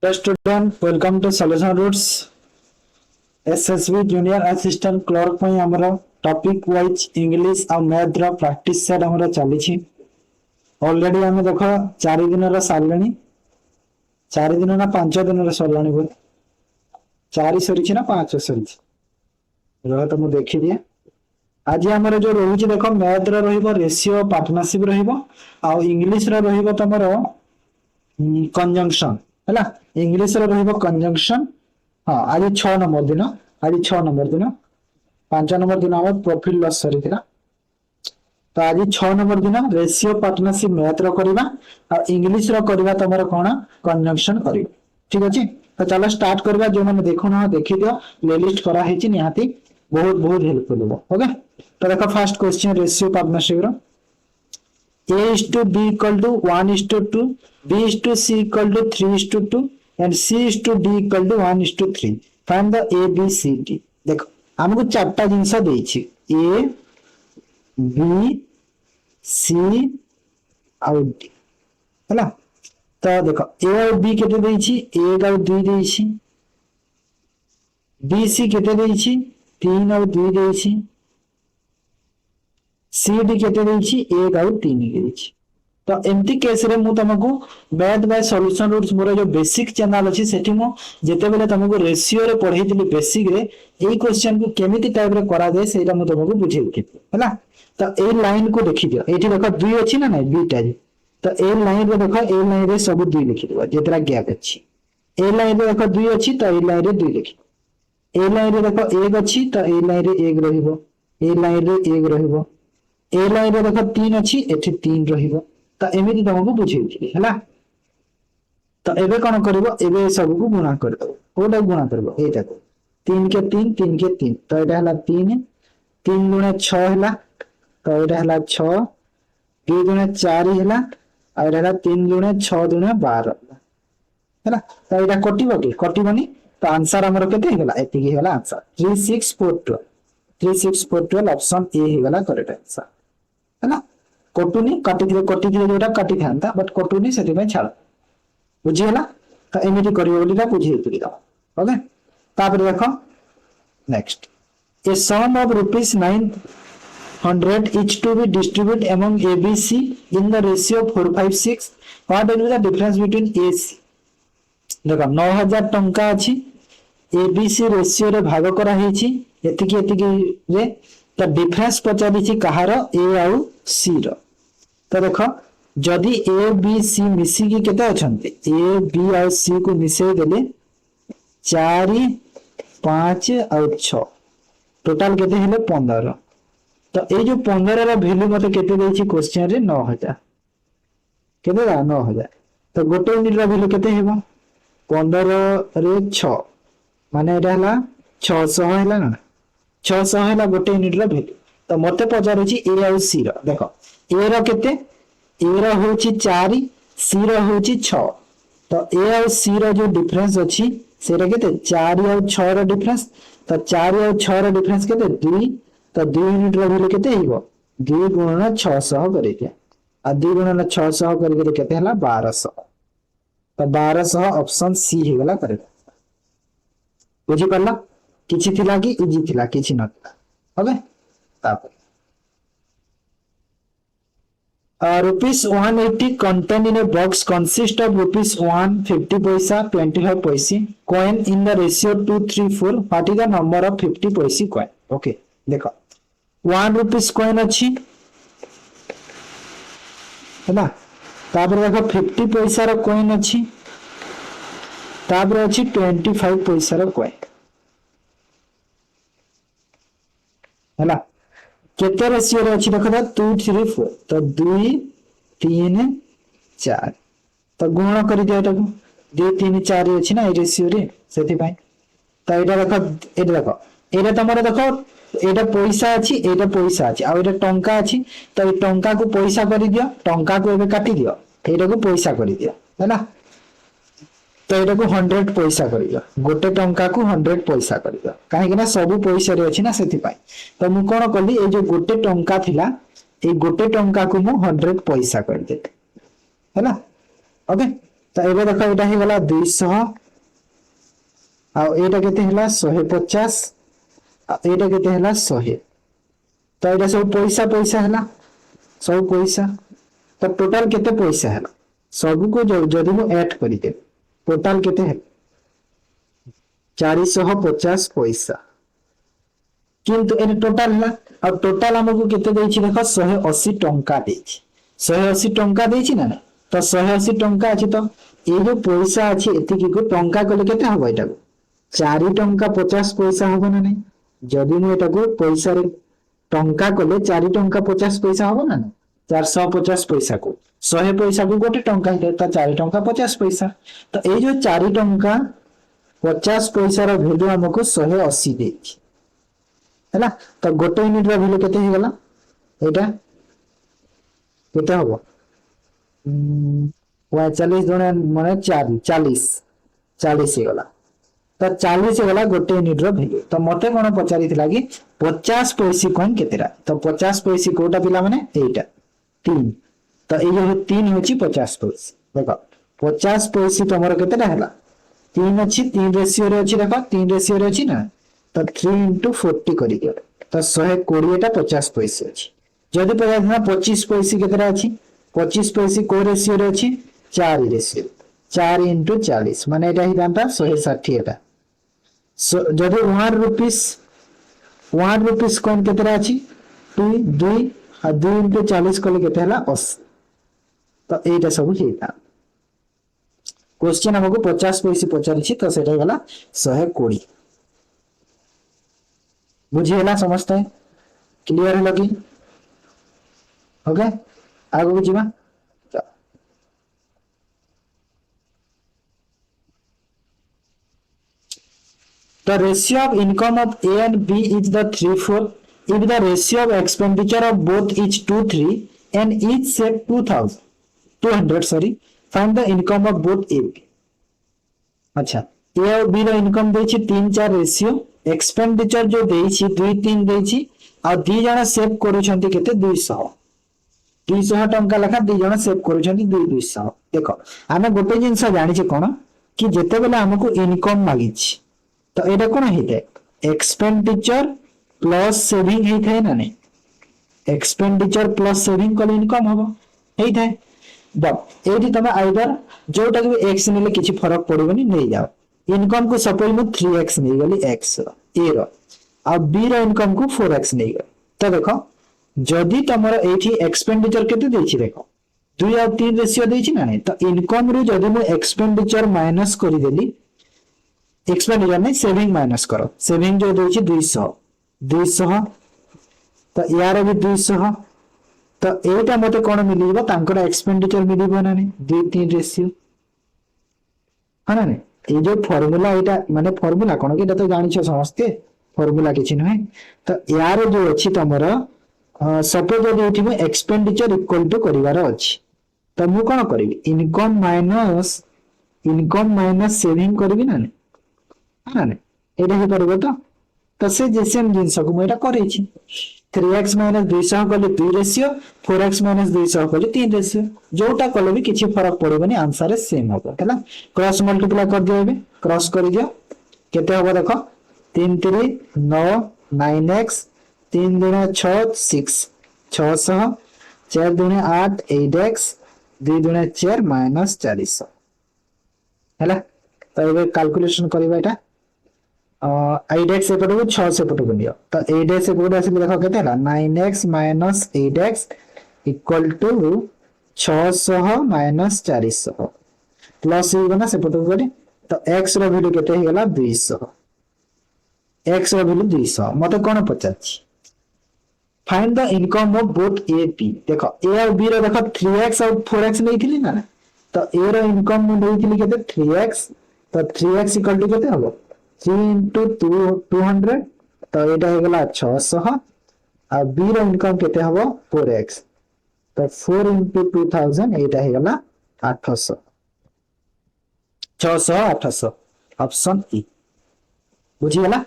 Hello student, welcome to Solution Roots SSB Junior Assistant Clerk ପାଇଁ ଆମର topic wise English ଆଉ math ର practice set ଆମର ଚାଲିଛି। already ଆମେ ଦେଖ 4 ଦିନର ସାରିଲେଣି 4 ଦିନ ନା 5 ଦିନର ସରିଲାଣି ବୋଧେ 4 ସରିଛି ନା 5 ସରିଛି ରହ ତ ମୁଁ ଦେଖି ଦିଏ। आज आमर जो रही देख मैथ रहिबो रेशियो पार्टनरशिप रहिबो आउ इंग्लिश रो रहिबो तमर कंजंक्शन हैला इंग्लिश रो रहिबो कंजंक्शन। हां आज 6 नंबर दिन आज 6 नंबर दिन 5 नंबर दिन हम प्रॉफिट लॉस सरीथिला तो आज 6 नंबर दिन रेशियो पार्टनरशिप मैथ रो करबा आ इंग्लिश रो करबा तमर कोन कंजंक्शन करियो। ठीक अछि तो चलो स्टार्ट करबा। जो माने देखो ना देखि दियो प्लेलिस्ट करा हेची निहाती बहुत बहुत हेल्पफुल हो। ओके तो देखो फर्स्ट क्वेश्चन रेशियो पार्टनरशिप रो A is to B equal to 1 is to 2, B is to C equal to 3 is to 2 and C is to D equal to 1 is to 3. Find the A B C D। देखो हमको चारटा जिंस देछि A B C और D हैला। तो देखो A और B केते देछि 1 और 2 देछि, B C केते देछि 3 और 2 देछि, सीडी केते देछि 1 और 3 देछि। तो एमती केस रे मु तुमको मैथ बाय सॉल्यूशन रूट्स मोर जो बेसिक चैनल अछि सेठी मु जेते बेले तुमको रेशियो रे पढैतिली बेसिक रे एई क्वेश्चन को केमिति टाइप रे करा जाय सेटा मु तुमको बुझेइति हैला। तो ए लाइन को देखि दियो एठी देखो 2 अछि ना नहीं दुईटा जी। तो ए लाइन रे देखो ए लाइन रे सब 2 लिखि दियो जेतरा गैप अछि। ए लाइन रे देखो 2 अछि तो ए लाइन रे 2 लिखि। ए लाइन रे देखो 1 अछि तो ए लाइन रे 1 रहिबो, ए लाइन रे 1 रहिबो, ए लाइन रे देखो 3 अछि एठी 3 रहिबो। तो एमिति तुमको बुझेइछि हैला। तो एबे कोन करबो एबे सब को गुणा कर दो कोटा गुणा करबो एटा को 3 के 3 3 के 3 तो एटा हला 3 3 गुणे 6 हला तो एटा हला 6 2 गुणे 4 हला आ एटा हला 3 गुणे 6 गुणे 12 हैला। तो एटा कटिबो कि कटिबोनी तो आंसर हमर केते हेला एति कि हेला आंसर 3642 3642 ऑप्शन ए हेला करेक्ट आंसर हैला। कटुनी काटी दिले जोटा काटी थांता बट कटुनी सेति में छाड़ बुझी होला। तो एमिति करियो बोलीला बुझी तुरी दा ओके। तापर देखो next a sum of rupees 900 each to be distributed among ABC in the ratio 456 what will be the difference between AC। देखो 9000 टंका अछि ABC रेशियो रे भाग करा हेछि एतिकी एतिकी रे तो डिफरेंस पचारि छि कहार A आउ C रो। तो देखो जदि A B C मिसी की केते अछंती A B और C को मिसे देले 4 5 और 6 टोटल केते हेले 15। तो ए जो 15 रा वैल्यू मते केते देछि क्वेश्चन रे 9000 केते दा 9000। तो गोटे यूनिट रा वैल्यू केते हेबो 15 रे 6 माने एटा हला 600 हला ना 600 हला गोटे यूनिट रा वैल्यू। तो मते पचारुछि A और C रो देखो A रो केते A रो होछि 4 C रो होछि 6 तो A और C रो जो डिफरेंस अछि सेरा केते 4 और 6 रो डिफरेंस। तो 4 और 6 रो डिफरेंस केते 2 तो 2 यूनिट रो वैल्यू केते हिबो 2 गुणन 600 करि दिया आ 2 गुणन 600 करि के केते हला 1200। तो 1200 ऑप्शन सी हिगला करेक्ट बुझी परला। किछि थिला कि इजी थिला किछि नथिला ओके। तापर rupees 180 contained in a box consist of rupees 1 50 paisa 25 paise coin in the ratio 234 what is the number of 50 paise coin। okay देखो 1 rupees coin अछि हैना। तापर देखो 50 पैसा रो coin अछि तापर अछि 25 पैसा रो coin हैला। केते रेशियो रे अछि देखो 2 3 4 तो 2 3 4 तो गुण करि दिया एटा को 2 3 4 अछि ना ए रेशियो रे सेति भाई। तो एटा देखो एटा तमरो देखो एटा पैसा अछि एटा पैसा अछि आ एटा टंका अछि तो ए टंका को पैसा करि दियो टंका को एबे काटि दियो एटा को पैसा करि दियो हैला। तो एटा को 100 पैसा करियो गोटे टंका को 100 पैसा करियो काहे कि ना सब पैसा रे अछि ना सेति पाई। तो मु कोन करली ए जो गोटे टंका थिला ए गोटे टंका को मु 100 पैसा कर दे हैला ओके। तो एबे देखो एटा हे गला 200 आ एटा केते हला 150 आ एटा केते हला 100 तो एटा सब पैसा पैसा हला सब पैसा तो टोटल केते पैसा हला सब को जदी मु ऐड करि दे टोटल केते है 450 पैसा किंतु ए टोटल हला और टोटल हमको केते देछि देखो 180 टंका देछि 180 टंका देछि ना तो 180 टंका अछि तो ए जो पैसा अछि एति की को टंका कले केते हबो एटा को 4 टंका 50 पैसा हबो ना नहीं जदी मु एटा को पैसा रे टंका कले 4 टंका 50 पैसा हबो ना 450 पैसा को 100 पैसा को गोटे टंका हे तो 4 टंका 50 पैसा तो ए जो 4 टंका 50 पैसा रो वैल्यू हमको 180 देछि हैला तो गोटे यूनिट रो वैल्यू केते हे गला एटा केते हबो 40 जने माने 40 40 हे गला तो 40 हे गला गोटे यूनिट रो वैल्यू तो मते कोन पचारि थिला कि 50 पैसा कोन केतेरा तो 50 पैसा कोटा पिला माने एटा 3 तो ए जो 3 होची 50 पैसा देखो 50 पैसा तमरो केतेटा हला 3 अछि 3 रेशियो रे अछि देखो 3 रेशियो रे अछि ना तो 3 into 40 करी दियो तो 120 टा 50 पैसा अछि जदी पता ना 25 पैसा केतेरा अछि 25 पैसा को रेशियो रे अछि 4 रेशियो 4 into 40 माने एटा ही दांता 160 एटा जदी 1 रुपीस कोन केतेरा अछि 2 आ 2 into 40 कले केते हला 80 तो एटा सब हेता क्वेश्चन हमको 50 पैसा पचारिछि तो सेटा गला 120 बुझिएला समझते क्लियर है लगी ओके आगो जीवा the ratio of income of A and B is the 3/4 if the ratio of expenditure of both is 2:3 and each save 200 sorry find the income of both A B अच्छा A और B रो income देछि 3-4 ratio expenditure जो देछि 2-3 देछि आ दी जण save करूछंती केते 200 टंका लखा दी जण सेव करूछंती 200 देखो आमे गोटे जिंस जानि छै कोन कि जेते बेला हमको इनकम मागिछि तो एटा कोन हेते एक्सपेंडिचर प्लस सेविंग हेते ना नै एक्सपेंडिचर प्लस सेविंग कल इनकम हबो हेते बट एटी तमे आइदर जोटा कि x नेले किछि फरक पड़िबनी नै जाओ इनकम को सपोज मु 3x नै गली x a रो आ b रो इनकम को 4x नै गली तो देखो जदी तमरो एठी एक्सपेंडिचर केते देछि देखो 2 और 3 रेशियो देछि ना नै तो इनकम रो जदी मु एक्सपेंडिचर माइनस करि देली एक्सपेंडिचर नै सेविंग माइनस करो सेविंग जो देछि 200 तो यार भी 200 तो एटा मते कोन मिलिबो तांकर एक्सपेंडिचर मिलिबो ना नै 2-3 रेशियो हां ना ए जो फार्मूला एटा माने फार्मूला कोन के तो जानि छ समझते फार्मूला किछि नै तो यार जो अछि तमरो सपोज जदी एठी में एक्सपेंडिचर इक्वल टू करिवार अछि तो मु कोन करबी इनकम माइनस सेविंग करबी ना नै हां ना एटा हे करबो तो से जे सेम जिंस को एटा करै छी 3x - 200 कले 2 रेशियो 4x - 200 कले 3 रेशियो जोटा कले भी किछि फरक पड़िबनी आंसर रे सेम होबो हैला क्रॉस मल्टीप्लाई कर दियो एबे क्रॉस करि दियो केते होबो देखो 3 3 9 9x 3 2 6 6 600 4 2 8 8x 2 2 4 -400 हैला तो एबे कैलकुलेशन करबा एटा 8x सेपटो 6 सेपटो नियो तो 8x सेपटो आसी देखो केते हला 9x - 8x equal to 600 - 400 plus ही बना सेपटो करे तो x रो वैल्यू केते हे गला 200 x रो वैल्यू 200 मते कोन पचाछि find the income of both A B देखो A और B रो देखो 3x और 4x नैथिली ना तो A रो इनकम मु नैथिली केते 3x तो 3x इक्वल टू केते हबो 3 into 200 तो एटा हे गला 600 आ b रो इनकम केते हबो 4x तो 4 into 2000 एटा हे गला 800 600 800 ऑप्शन ई बुझी गला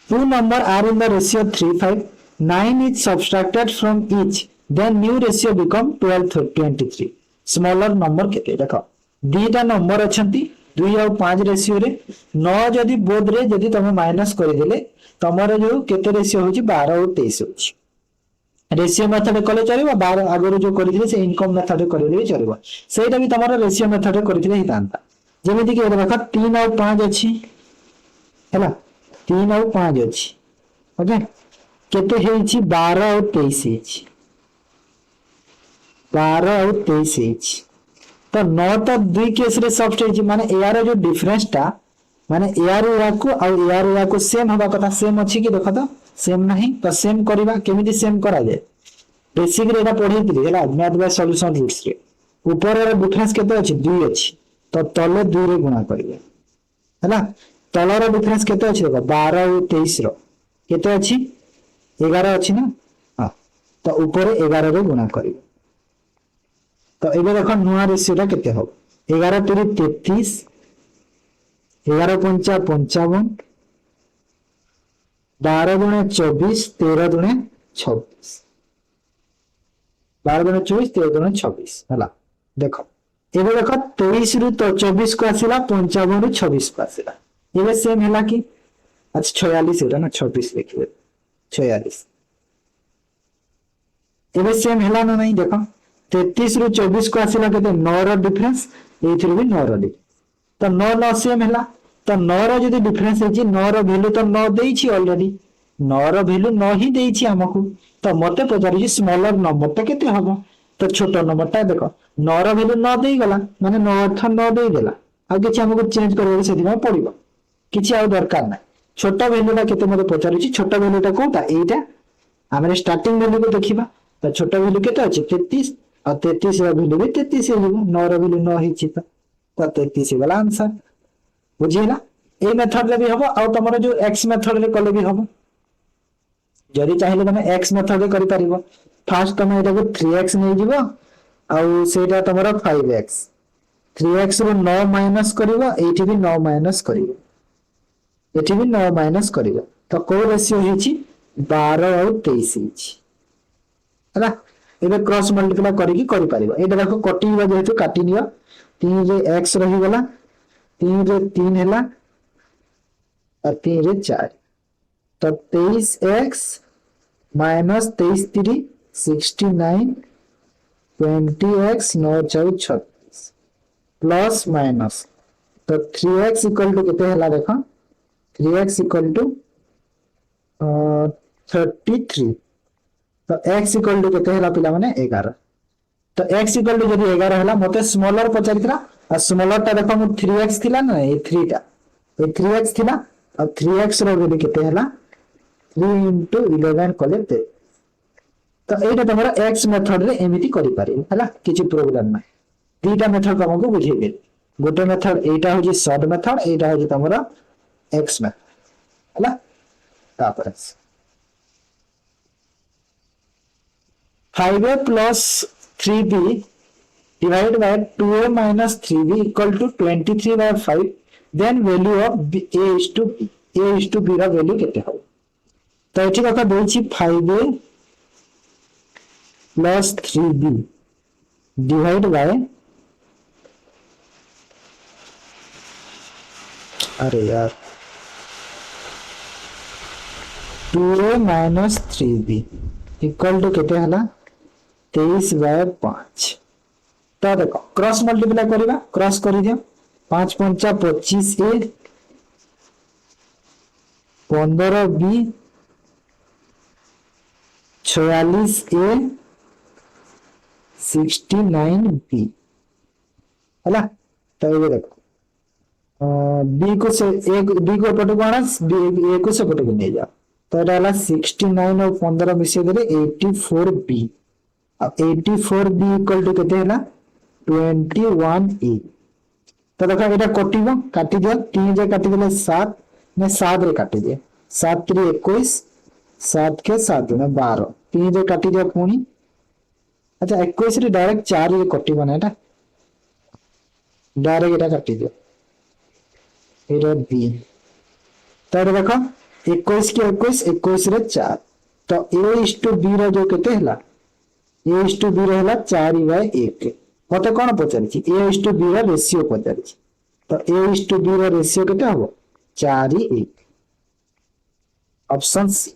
two number are in the ratio 3 5 9 is subtracted from each then new ratio become 12 23 smaller number केते देखो दीटा नंबर अछंती 2 और 5 रेशियो रे 9 जदी बोध रे जदी तमे माइनस कर देले तमरो जो केते रेशियो होची 12 और 23 होची रेशियो मेथड कले चलिबो 12 आगरो जो करिदिले से इनकम मेथड करिले भी चलिबो सेटा भी तमरो रेशियो मेथड करिदिले ही तांता जेमिति कि देखो 3 और 5 अछि हैला 3 और 5 अछि ओके केते हेछि 12 और 23 हेछि 12 और 23 हेछि तो 9 तो दुई केस रे सब्स्टिट्यूट माने यार जो डिफरेंस टा माने यार या को सेम हवा कथा सेम अछि कि देखो तो सेम नहीं तो सेम करबा केमिति सेम करा जाय बेसिक रे एटा पढैतिली हैला मैथ बाय सॉल्यूशन रूट्स रे ऊपर रे डिफरेंस केते अछि 2 अछि तो तले 2 रे गुणा करिवे हैला तलर डिफरेंस केते अछि देखो 12 और 23 रो केते अछि 11 अछि ना हां तो ऊपर 11 रे गुणा करिवे तो एबे देखो नुआ रेशियो केते हो 11 3 33 11 5 55 12 गुणे 24 13 गुणे 26 12 गुणे 24 13 गुणे 26 हला देखो एबे देखो 23 रु तो 24 को आसिला 55 रु 26 को आसिला एबे सेम हला कि अच्छा 46 होता ना 26 लिखिबे 46 एबे सेम हला ना नहीं देखो 33 रु 24 को आसिला केते 9 रो डिफरेंस एथिर भी 9 रो डिफरेंस तो 9 9 सेम हला तो 9 रो जदी डिफरेंस हेची 9 रो वैल्यू तो 9 देइछि ऑलरेडी 9 रो वैल्यू 9 ही देइछि हमकु तो मते पचारि स्मॉलर नंबर ता केते हबो तो छोटो नंबर ता देखो 9 रो वैल्यू 9 देइ गला माने 9 अर्थ 9 देइ देला आ किछि हमकु चेंज करबो सेति में पड़िबो किछि आ दरकार नै छोटो वैल्यू ता केते मते पचारिछि छोटो वैल्यू ता कोटा एटा हमरे स्टार्टिंग वैल्यू को देखिबा तो छोटो वैल्यू केते अछि 33 और 33 रो वैल्यू भी 33 हे जीवो 9 रो वैल्यू 9 हिछि तो 33 वाला आंसर बुझिला ए मेथड रे भी हबो आ तमरो जो x मेथड रे कले भी हबो जदी चाहिले तमे x मेथड रे करि परिबो फर्स्ट तमे एटा को 3x नै जीवो आ सेटा तमरो 5x 3x रो 9 माइनस करिवो एठी भी 9 माइनस करिवो एठी भी 9 माइनस करिवो तो को रेशियो हिछि 12 और 23 हिछि हला एबे क्रॉस मल्टीप्लाई करिकि करि परिबो एटा देखो कटिबा जेतु काटि नियो 3 रे x रहि गला 3 रे 3 हैला और 3 रे 4 तो 23x minus 23 3 69 20x 9 4 36 plus minus तो 3x इक्वल टू केते हैला देखो 3x इक्वल टू 33 तो x इक्वल टू केते हैला पिला माने 11 तो x इक्वल टू जदी 11 हैला मते स्मॉलर पचारित्रा आ स्मॉलर टा देखो 3x थिला ना ए 3 टा ए 3x थिला अब 3x रो वैल्यू केते हैला 3 into 11 कले ते तो एटा तमरा x मेथड रे एमिति करि पारि हैला किछि प्रॉब्लम नै दीटा मेथड हमको बुझेबे गोटे मेथड एटा होजी शॉर्ट मेथड एटा होजी तमरा x मेथड हैला तापर 5a plus 3b divided by 2a minus 3b equal to 23 by 5 then value of a is to b रा वैल्यू केते हो तो एठी कथा देछि 5a plus 3b divided by अरे यार 2a minus 3b equal to केते हला 23 बाय 5 तो देखो क्रॉस मल्टीप्लाई करिबा क्रॉस करि दियो 5 5 25 a 15 b 46 a 69 b हला तो ये देखो b को से एक b को पटो कोनस b a को से पटो ले जा तो एटा हला 69 और 15 मिसे देले 84 b अब 84 b इक्वल टू केते हला 21 e तो देखो एटा कटिबो काटि दियो 3 जे काटि देले 7 ने 7 रे काटि दियो 7 3 21 7 के 7 में 12 3 जे काटि दियो पुनी अच्छा 21 रे डायरेक्ट 4 रे कटिबो ना एटा डायरेक्ट एटा काटि दियो एटा b तो देखो 21 के 21 21 रे 4 तो a is to b रो जो केते हला ए इज टू बी रहला 4/1 मते कोन पचारछि ए इज टू बी रा रेशियो पचारछि तो ए इज टू बी रा रेशियो केते हबो 4/1 ऑप्शन सी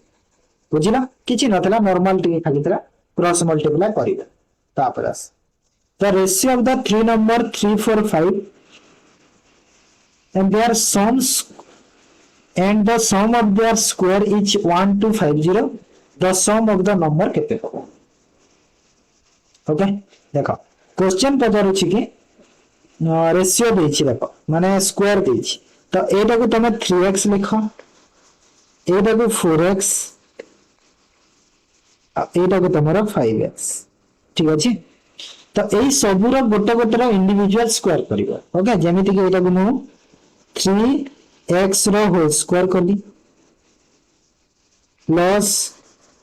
बुझिला किछि नथला नॉर्मल टिके खाली तरा क्रॉस मल्टीप्लाई करिदा तापर आस the ratio of the three number 3 4 5 and their sums and the sum of their square is 1 2 5 0 the sum of the number केते हो ओके देखो क्वेश्चन पचारू छी कि रेशियो देछि देखो माने स्क्वायर देछि तो एटा को तमे 3x लिखो एटा को 4x एटा को तमरो 5x ठीक अछि तो एई सबुर गोटे गोटे इंडिविजुअल स्क्वायर करिवो ओके जेमिति कि एटा को मु 3x रो होल स्क्वायर करली प्लस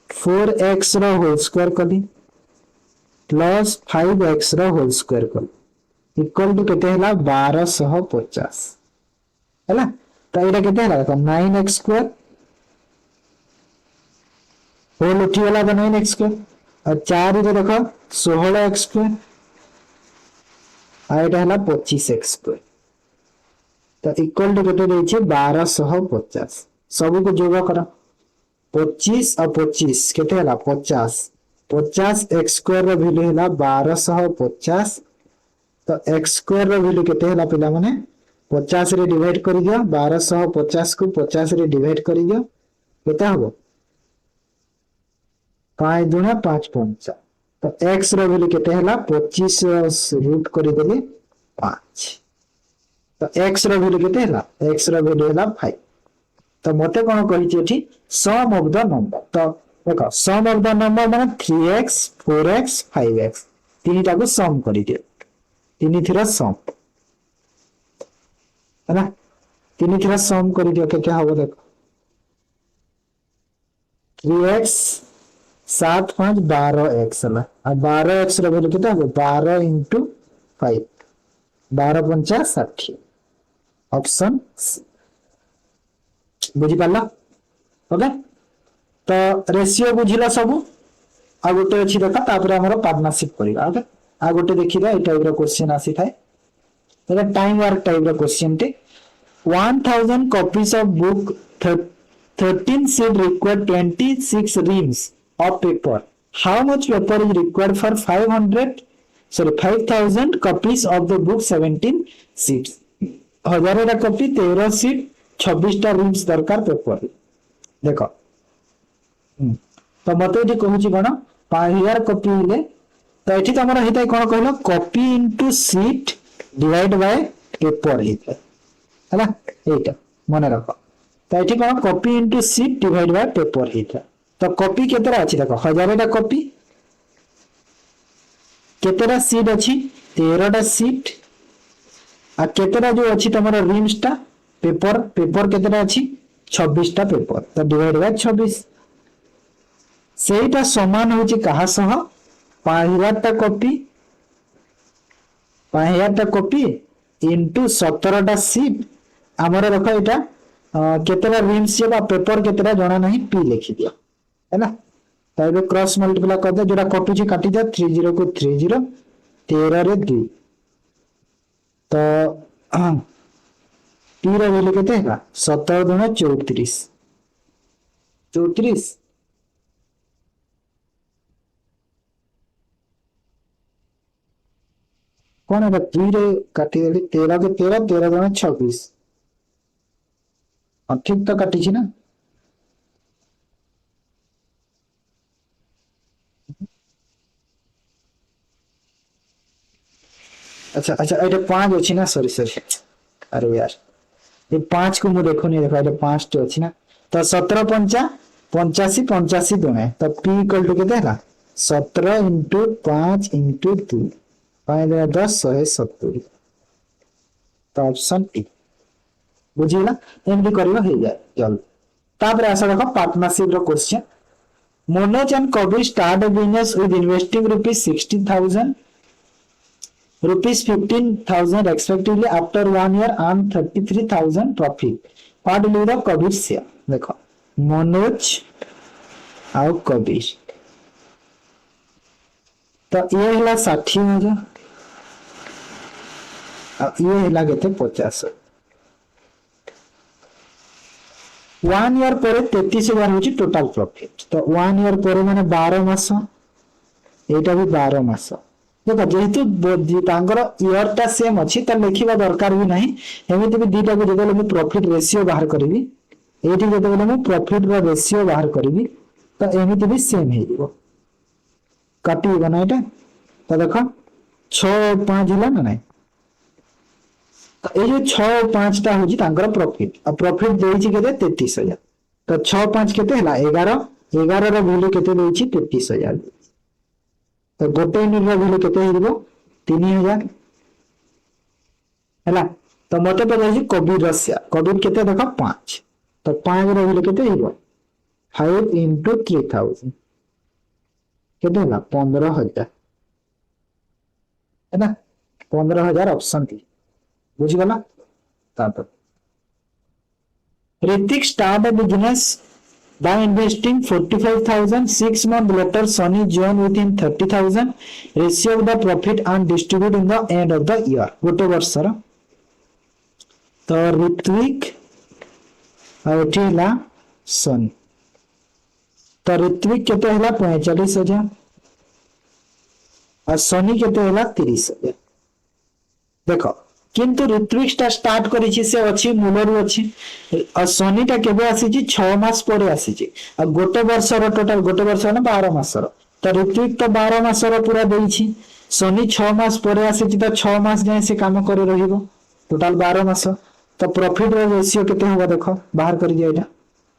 4x रो होल स्क्वायर करली प्लस 5x रो होल स्क्वायर करली इक्वल टू केते हला 1250 हला तो एटा केते हला देखो 9x स्क्वायर होल उठी वाला 9x स्क्वायर और 4 रे देखो 16x स्क्वायर आइटा हला 25x स्क्वायर तो इक्वल टू केते देछि 1250 सब को जोग करा 25 और 25 केते हला 50 50x स्क्वायर रो वैल्यू हला 1250 तो x स्क्वायर रो वैल्यू केते हला पिला माने 50 रे डिवाइड करि दियो 1250 को 50 रे डिवाइड करि दियो केते हबो 5 दुना 5 5 तो x रो वैल्यू केते हला 25 रूट करि देली 5 तो x रो वैल्यू केते हला x रो वैल्यू हला 5 तो मते कोन कहि छी एठी सम ऑफ द नंबर तो देखो सम ऑफ द नंबर माने 3x 4x 5x तीनटा को सम करि दियो तीन थिरा सम है ना तीन थिरा सम करि दियो केते हबो देखो 3x 7 5 12x हला आ 12x रो वैल्यू केते हबो 12 * 5 12 5 60 ऑप्शन बुझी पाला ओके तो रेशियो बुझिला सब आ गोटे अछि देखा तापर हमर पार्टनरशिप करिवा ओके आ गोटे देखिबा ए टाइप रो क्वेश्चन आसी थाए तो टाइम वर्क टाइप रो क्वेश्चन टे 1000 copies of book 13 sheet required 26 reams of paper how much paper is required for 5000 copies of the book 17 sheets 1000 टा कॉपी 13 शीट 26 टा रीम्स दरकार पेपर देखो तो मते जे कहूची कोन 5000 कॉपी ले तो एठी तमरा हेतै कोन कहलो copy into sheet divide by paper हेतै हैला एटा मने रखो तो एठी कोन copy into sheet divide by paper हेतै तो कॉपी केतरा अछि देखो 1000 टा कॉपी केतरा शीट अछि 13 टा शीट आ केतरा जो अछि तमरा रीम्स टा पेपर पेपर केतरा अछि 26 टा पेपर तो डिवाइड बाय 26 सेटा समान होची कहा सह 5000 टा कॉपी इनटू 17 टा शीट हमर रखो एटा केतरा रीम्स बा पेपर केतरा जणा नहीं पी लिखि दियो है ना तो ये क्रॉस मल्टीप्लाई कर दे जोड़ा कटु छी काटी जा 30 को 30 13 रे 2 तो पी रो वैल्यू केते है 17 गुना 34 34 कौन है 3 रे काटी देली 13 के 13 13 गुना 26 और ठीक तो काटी छी ना अच्छा अच्छा एटा 5 अछि ना सॉरी सॉरी अरे यार ये 5 को मु देखो नहीं देखो एटा 5 तो अछि ना तो 17 5 85 85 दोने तो p इक्वल टू केते हला 17 * 5 * 2 5 10 170 तो ऑप्शन ए बुझिला एमडी करबो हे जाय चल तापर आसा देखो पार्टनरशिप रो question Manoj and Kabir start a business with investing ₹60,000 ₹15,000 respectively after 1 year earn 33,000 profit what will be the Kabir share देखो मनोज और कबीर तो ये है 60,000 ये है केते 50 वन ईयर पर 33,000 हूँ टोटाल प्रॉफिट तो वन ईयर पर माने 12 मास एटा भी 12 मास देखो जेहेतु तांकर ईयर टा सेम अछि त लिखिबा दरकार भी नहीं एमिति भी दीटा को जदे मु प्रॉफिट रेशियो बाहर करबी एठी जदे मु प्रॉफिट रो रेशियो बाहर करबी तो एमिति भी सेम हे दिबो काटी बना एटा तो देखो 6 5 हिला ना नहीं तो ये जो 6 5 टा होजी तांकर प्रॉफिट आ प्रॉफिट देइछि केते 33,000 तो 6 5 केते हला 11 11 रो वैल्यू केते देइछि 33,000 तो गोटे यूनिट रो वैल्यू केते हिबो 3,000 हला तो मते पजाछि कोविड रसिया कोविड केते देखो 5 तो 5 रो वैल्यू केते हिबो 5 into 3,000 केते हला 15,000 है ना 15,000 ऑप्शन थी बुझ गला तापर Hrithik start a business by investing 45,000 6 months later Sony joined within 30,000 ratio of the profit and distribute in the end of the year गोटे वर्षर तो ऋत्विक और एठी सनी तो ऋत्विक केते हला 45,000 और सनी केते हला 30,000 देखो किंतु ऋत्विक स्टार्ट करिछि से अछि मूलरु अछि और सनी टा केबे आसीछि 6 मास परे आसीछि आ गोटे वर्षर टोटल गोटे वर्ष ना 12 मासर तो ऋत्विक तो 12 मासर पूरा देइछि सनी 6 मास परे आसीछि तो 6 मास जाय से काम करे रहिबो टोटल 12 मास तो प्रॉफिट रो रेशियो केते होबा देखो बाहर करि जे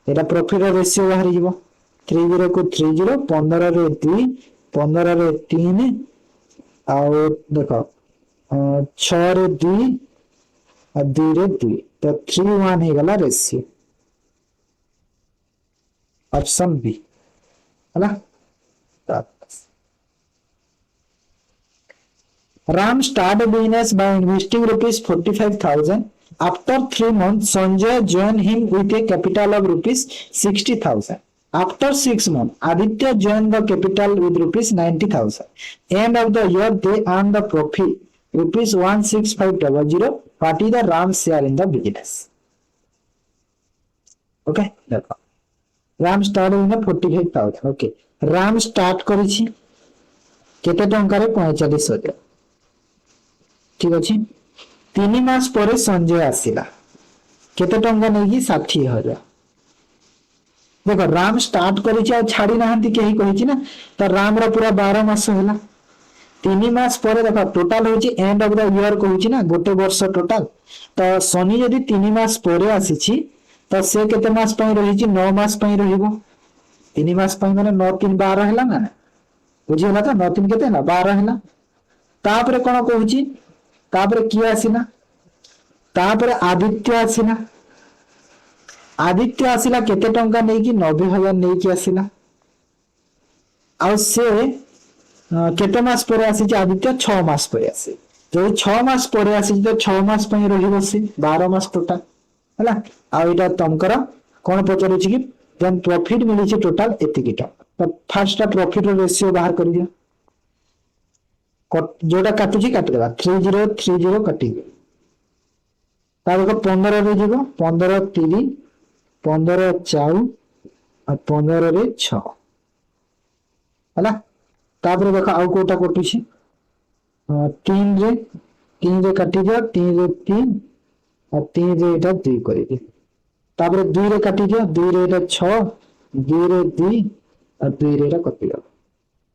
एटा प्रॉफिट रो रेशियो बाहर जिवो 30 को 30 15 रे 2 15 रे 3 आ देखो 6 रे 2 और 2 रे 2 तो 3:1 हे गला रेशियो ऑप्शन बी है ना Ram started business by investing rupees 45,000. After 3 months, Sanjay joined him with a capital of rupees 60,000. After 6 months, Aditya joined the capital with rupees 90,000. End of the year, they earned the profit rupees 16500. What is the Ram share in the business? Okay, देखो Ram started in 45,000. Okay, Ram start करिछि केते टंका रे 45,000 ठीक अछि 3 मास परे संजय आसिला केते टंका नै कि 60,000 देखो राम स्टार्ट करिछि आ छाडी नाहंती केही कहिछि ना त राम रा पूरा 12 मास होला 3 मास परे देखो टोटल होछि एंड ऑफ द ईयर कहिछि ना गोटे वर्ष टोटल त शनि यदि 3 मास परे आसीछि त से केते मास पय रहिछि 9 मास पय रहिबो 3 मास पय माने 9 3 12 हैला ना बुझि होला त 9 3 केते ना 12 हैला तापरे कोन कहिछि तापरे किए आसिना तापरे आदित्य आसिना आदित्य आसिला केते टंका नै कि 90,000 नै कि आसिला आ से केते मास परे आसी जे आदित्य 6 मास परे आसी जो 6 मास परे आसी तो 6 मास पय रहि बसी 12 मास टोटल हला आ एटा तमकर कोन पचरै छि कि देन प्रॉफिट मिली छि टोटल एतिकी तो फर्स्ट प्रॉफिट रेशियो बाहर कर दियो जोटा काटू छि काट देबा 3030 काटी तार को 15 रे जीवो 15 3 15 4 और 15 रे 6 हला तापर देखो आउ कोटा कटू छि 3 रे काटी दियो 3 रे 3 और 3 रे एटा 2 करि दि तापर 2 रे काटी दियो 2 रे एटा 6 2 रे 2 और 2 रे एटा कटि गयो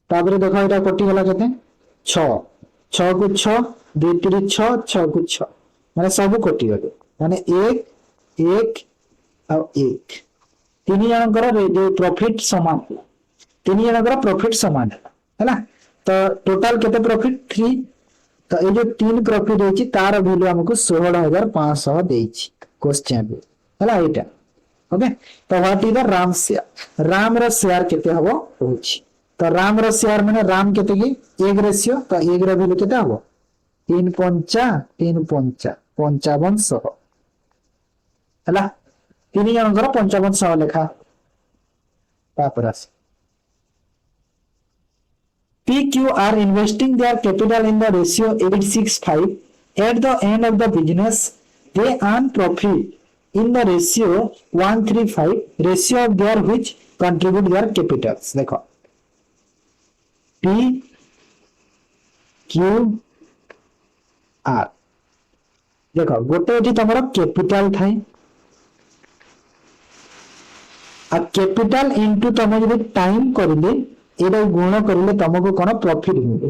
तापर देखो एटा कटि गला केते 6 6 को 6 2 3 6 6 को 6 माने सब कटि गयो माने 1 1 और 1 तीन जनकर जो प्रॉफिट समान तीन जनकर प्रॉफिट समान है ना तो टोटल केते प्रॉफिट 3 तो ये जो 3 प्रॉफिट होची तार वैल्यू हमको 16,500 देछि क्वेश्चन हैला एटा ओके तो what is the Ram share Ram रो शेयर केते हबो होछि तो राम रो शेयर माने राम केते की 1 रेशियो तो 1 रो वैल्यू केते हबो 3 5 3 5 5500 हैला तीन जनकर 5500 लेखा तापर आसी PQ are investing their capital in the ratio 865. At the end of the business, they earn profit in the ratio 135, ratio of their which contribute their capitals. देखो PQR देखो गोटे एटी तुम कैपिटल थाए आ कैपिटल इनटू तुम जो time करिले एटा गुण करिले तुमको कौन प्रॉफिट मिले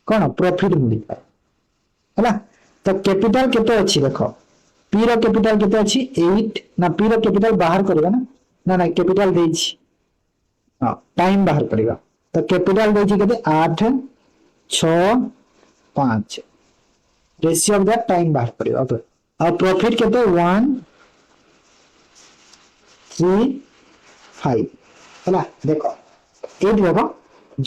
कौन प्रॉफिट मिल पाए है तो कैपिटल केते अच्छी देख पी रो कैपिटल केते अच्छी 8 ना पी रो कैपिटल बाहर करबा ना ना ना कैपिटल देछि हां टाइम बाहर करबा तो कैपिटल देछि केते 8 6 5 रेशियो ऑफ दैट टाइम बाहर करबा तो और प्रॉफिट केते 1 3 5 हला देखो एट देखो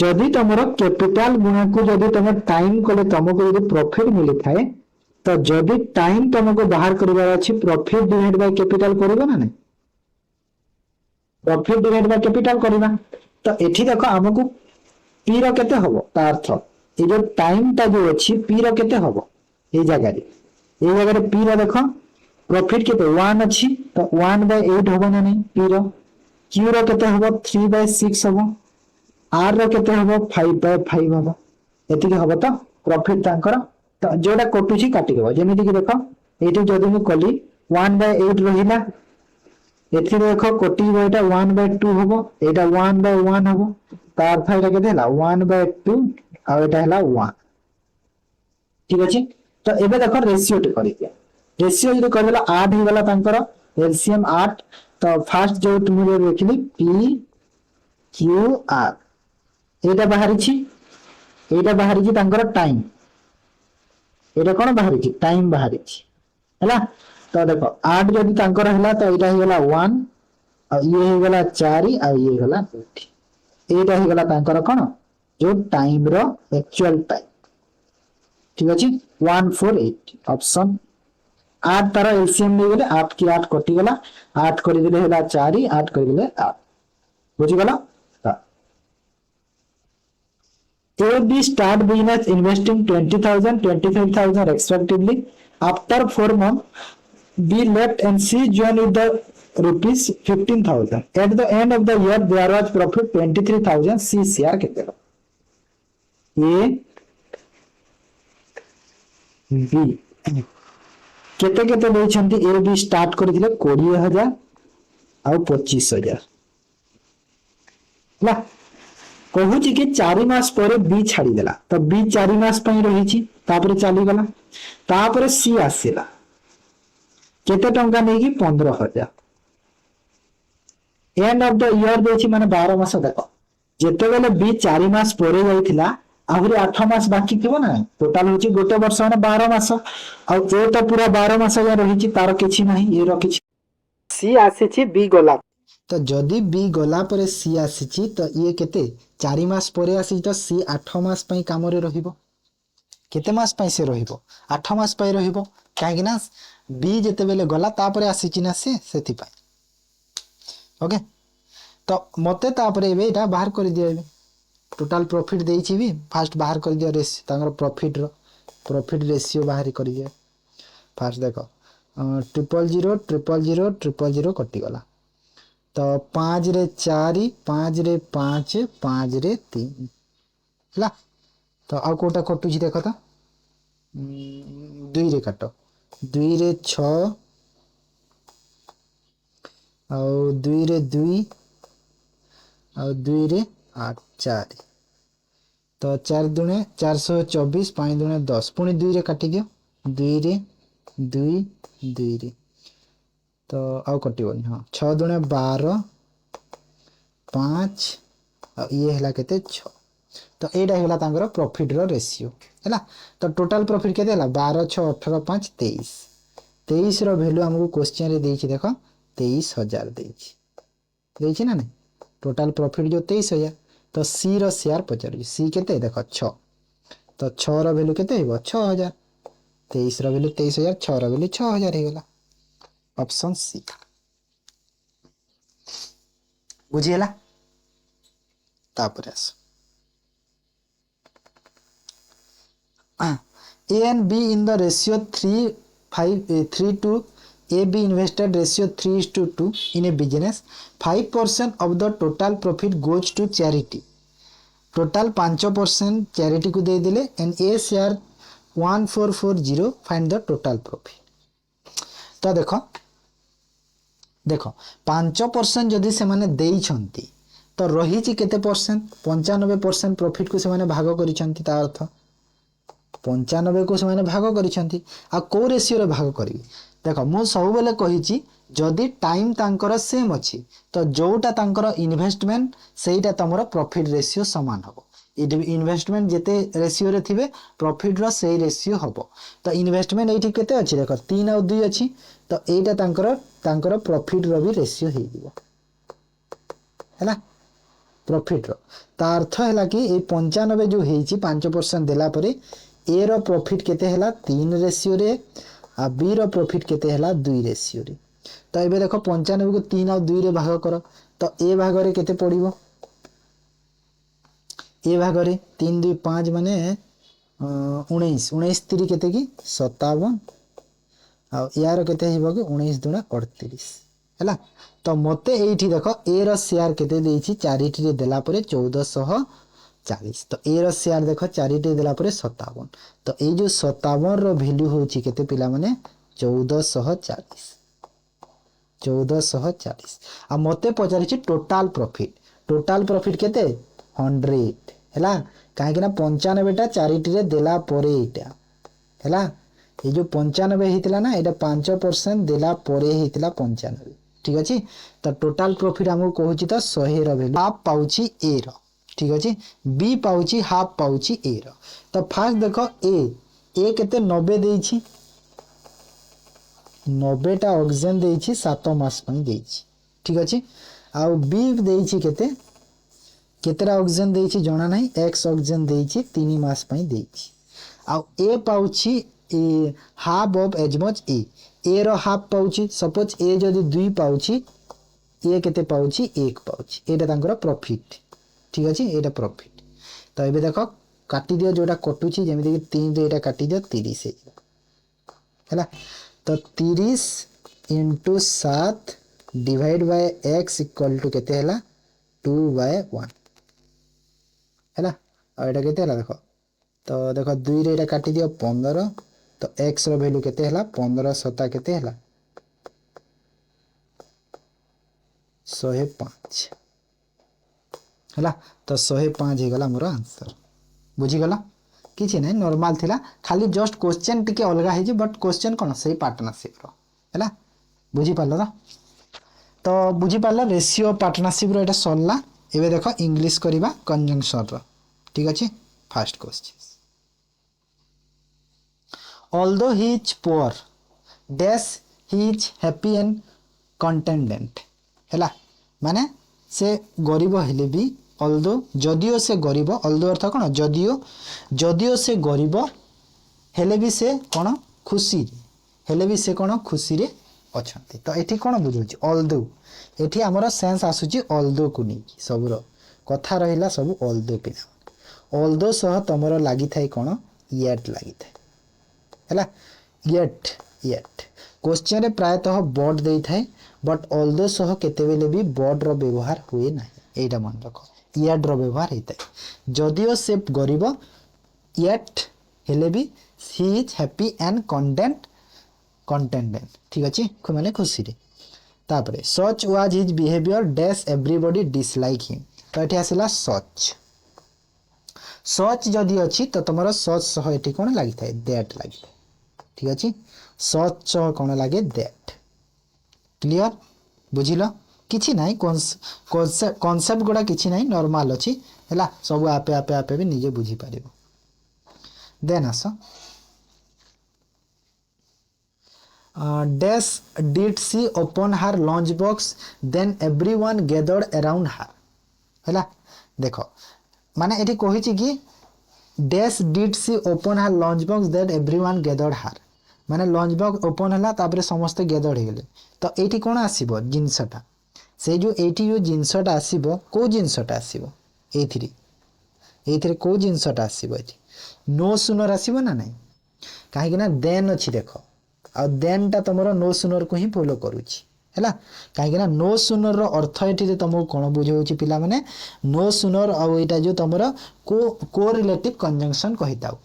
जदि तुम कैपिटल गुणा को जदि तुम टाइम कले तुमको जदि प्रॉफिट मिली थाए तो जदि टाइम तुमको बाहर करबार अछि प्रॉफिट डिवाइड बाय कैपिटल करबो ना नहीं प्रॉफिट डिवाइड बाय कैपिटल करबा तो एठी देखो हमको पी रो केते हबो ता अर्थ ए जो टाइम ता जो अछि पी रो केते हबो ए जगह रे पी रो देखो प्रॉफिट केते 1 अछि तो 1/8 हबो ना नहीं पी रो क्यू रो केते हबो 3/6 हबो आर रो केते हबो 5/5 हबो एतिके हबो तो प्रॉफिट तांकर तो जोडा कटुची काटी देबो जेमिति कि देखो एठी जदि मु कली 1/8 रहिला एथि देखो कोटी एटा 1/2 हबो एटा 1/1 हबो तार फाइदा केते हला 1/2 आ एटा हला 1 ठीक अछि तो एबे देखो रेशियो टे करि दिया रेशियो जदि करला 8 हे गला तांकर एलसीएम 8 तो फर्स्ट जो तुम देखली पी क्यू आर एटा बाहरी छी तांकर टाइम एटा कोन बाहरी छी टाइम बाहरी छी हला तो देखो 8 जदि तांकर हला तो एटा हे गला 1 आ ये हे गला 4 आ ये गला 8 एटा हे गला तांकर कोन जो टाइम रो एक्चुअल टाइम ठीक अछि 148 ऑप्शन 8 तारा एलसीएम ले गेले 8 की 8 कटि गला 8 करि देले हला 4 8 करि देले 8 बुझि गला AB start business investing 20,000, 25,000 respectively. After 4 months, B left and C joined with the rupees 15,000. At the end of the year, there was profit 23,000. C share केते A B केते केते देछंती A B start करथिले 20,000 आ 25,000 ला कहूची कि 4 मास पर B छाड़ी देला तो B 4 मास पई रही छी तापर चली गला तापर सी आसीला केते टंका नेकी 15,000 एंड ऑफ द ईयर देछि माने 12 मास देखो जेते बेले बी 4 मास पर जाइथिला आहुरी 8 मास बाकी थिबो ना टोटल होची गोटे वर्ष माने 12 मास आ ए तो पूरा 12 मास या रही छी तार किछि नाही ए रो किछि सी आसी छी बी गोला तो जदि बी गला पर सी आसी तो ये केते 4 मास परे आसी तो सी 8 मास पई काम रे रहिबो केते मास पई से रहिबो 8 मास पई रहिबो काहे ना बी जेते बेले गला तापरे आसी छि ना से सेति पई ओके तो मते तापरे एबे एटा बाहर कर दियो एबे टोटल प्रॉफिट देई छि भी फास्ट बाहर कर दियो रेस तांगर प्रॉफिट रेशियो बाहर कर दियो फास्ट देखो 0000000 कटि गला तो 5 रे 4 5 रे 5 5 रे 3 ला तो आ कोटा कटु छी देखो तो 2 रे काटो 2 रे 6 आ 2 रे 2 आ 2 रे 8 4 तो 4 दुने 424 5 दुने 10 पुनी 2 रे काटी दियो 2 रे 2 2 रे तो आउ कटिबनी हां 6 दुने 12 5 आ ये हला केते 6 तो एडा हला तांगर प्रॉफिट रो रेशियो हला तो टोटल प्रॉफिट केते हला 12 6 18 5 23 23 रो वैल्यू हमको क्वेश्चन रे देछि देखो 23,000 देछि ना नहीं टोटल प्रॉफिट जो 23,000 तो सी रो शेयर पचर सी केते देखो 6 तो 6 रो वैल्यू केते हेबो 6,000 23 रो वैल्यू 23,000 6 रो वैल्यू 6,000 हे गेला ऑप्शन सी बुझिएला तापर आस A and B in the ratio 3 to A B invested ratio 3:2 in a business. 5% of the total profit goes to charity. Total 5% charity को दे दिले and A share 1440 find the total profit. तो देख 5% जदि से माने देइछंती तो रही केते परसेंट 95% प्रॉफिट को से माने भाग करिसंती ता अर्थ 95 को से माने भाग करिसंती आ को रेशियो रे भाग करी देख मु सब बेले कहिची जदि टाइम तांकर सेम अछि तो जोटा तांकर इन्वेस्टमेंट सेटा तमरो प्रॉफिट रेशियो समान हबो इन्वेस्टमेंट जेते रेशियो रे थिबे प्रॉफिट रो सेही रेशियो हबो तो इन्वेस्टमेंट एठी केते अछि देख 3 और 2 अछि तो एटा तांकर प्रॉफिट रो भी रेशियो हे दिबो हैला प्रॉफिट रो ता अर्थ हैला कि ए 95 जो हेची 5% देला परे ए रो प्रॉफिट केते हैला 3 रेशियो रे आ बी रो प्रॉफिट केते हैला 2 रेशियो रे तो एबे देखो 95 को 3 और 2 रे भाग करो तो ए भाग रे केते पड़िबो ए भाग रे 3 2 5 माने 19 19 3 केते की 57 आ यार केते हिबो कि 19 दुना 38 हैला तो मते एठी देखो ए रो शेयर केते देइछि चारिटी रे देला परे 1440 तो ए रो शेयर देखो चारिटी रे देला परे 57 तो ए जो 57 रो वैल्यू होछि केते पिला माने 1440 1440 आ मते पचारिछि टोटल प्रॉफिट केते 100 हैला काहे कि ना 95 टा चारिटी रे देला परे एटा हैला ये जो 95 हितला ना एटा 5% देला परे हितला 95 ठीक अछि तो टोटल प्रॉफिट हमको कहूची तो 100 रो वैल्यू हाफ पाउची ए रो ठीक अछि बी पाउची हाफ पाउची ए रो तो फर्स्ट देखो ए केते 90 देइछि 90 टा ऑक्सीजन देइछि 7 मास पई देइछि ठीक अछि आ बी देइछि केतेरा ऑक्सीजन देइछि जणा नाही एक्स ऑक्सीजन देइछि 3 मास पई देइछि आ ए पाउछि a half of as much A रो हाफ पाउछि सपोज ए जदी 2 पाउछि ए केते पाउछि 1 पाउछि एटा तांकर प्रॉफिट ठीक अछि एटा प्रॉफिट तो एबे देखो काटी दियो जोटा कटुछि जेमिति कि 3 रे एटा काटी दियो 30 हैला तो 30 into 7 divide by x equal to केते हैला 2/1 हैला और एटा केते हैला देखो तो देखो 2 रे एटा काटी दियो 15 तो x रो वैल्यू केते हैला 15 सता केते हैला 105 हैला तो 105 हे गला मोर आंसर बुझी गला किछि नै नॉर्मल थिला खाली जस्ट क्वेश्चन टिके अलगा हे जे बट क्वेश्चन कोन सही पार्टनरशिप रो हैला बुझी पालो तो बुझी पालो रेशियो पार्टनरशिप रो एटा सरला एबे देखो इंग्लिश करिबा कंजंक्शन रो ठीक अछि first question although he is poor dash he is happy and contented हैला माने से गरीब हेले भी although जदियो से गरीब although अर्थ कोन जदियो से गरीब हेले भी से कोन खुशी हेले भी से कोन खुशी रे अछंती तो एठी कोन बुझुची although एठी हमर सेंस आसुची although को नै सबरो कथा रहिला सब although पिना although सह तमरो लागि थाई कोन yet लागि थाई हैला yet क्वेश्चन रे प्रायतः बट देई थाई बट although सह केते बेले भी बट रो व्यवहार हुए नाही एटा मन रखो yet रो व्यवहार हेतै जदियो से गरीब yet हेले भी he is happy and contented ठीक अछि माने खुशी रे तापरे such was his behavior dash everybody dislike him तो एठी आसिला such जदि अछि तो तमरो such सह एठी कोन लागि थाई that लागि ठीक अछि such सह कोन लागे that क्लियर बुझिलो किछि नाही कांसेप्ट गोडा किछि नाही नॉर्मल अछि हैला सब आपे भी निजे बुझी पारिबो देन आसो dash did she open her lunch box then everyone gathered around her हैला देखो माने एठी कहिछि कि dash did she open her lunch box then everyone gathered her माने लंच बॉक्स ओपन हला तापरे समस्त गैदर हे गेले तो एठी कोन आसीबो जिंसटा से जो एठी जो जिंसटा आसीबो को जिंसटा आसीबो ଏଇଥିରେ କୋଉ ଜିନିଷଟା ଆସିବ ଏଠି नो ସୁନର ଆସିବ ନା ନାହିଁ କାହିଁକି ନା ଦେନ୍ ଅଛି ଦେଖ ଆଉ ଦେନ୍ ଟା ତମର नो ସୁନର କୁ ହିଁ ଫଲୋ କରୁଛି ହେଲା କାହିଁକି ନା नो ସୁନର ର ଅର୍ଥ ଏଠି ତମକୁ କ'ଣ ବୁଝାଉଛି ପିଲାମାନେ नो ସୁନର ଆଉ ଏଇଟା ଯୋଉ ତମର କୋ ରିଲେଟିଭ କନଜଙ୍କ୍ସନ କହିଥାଉ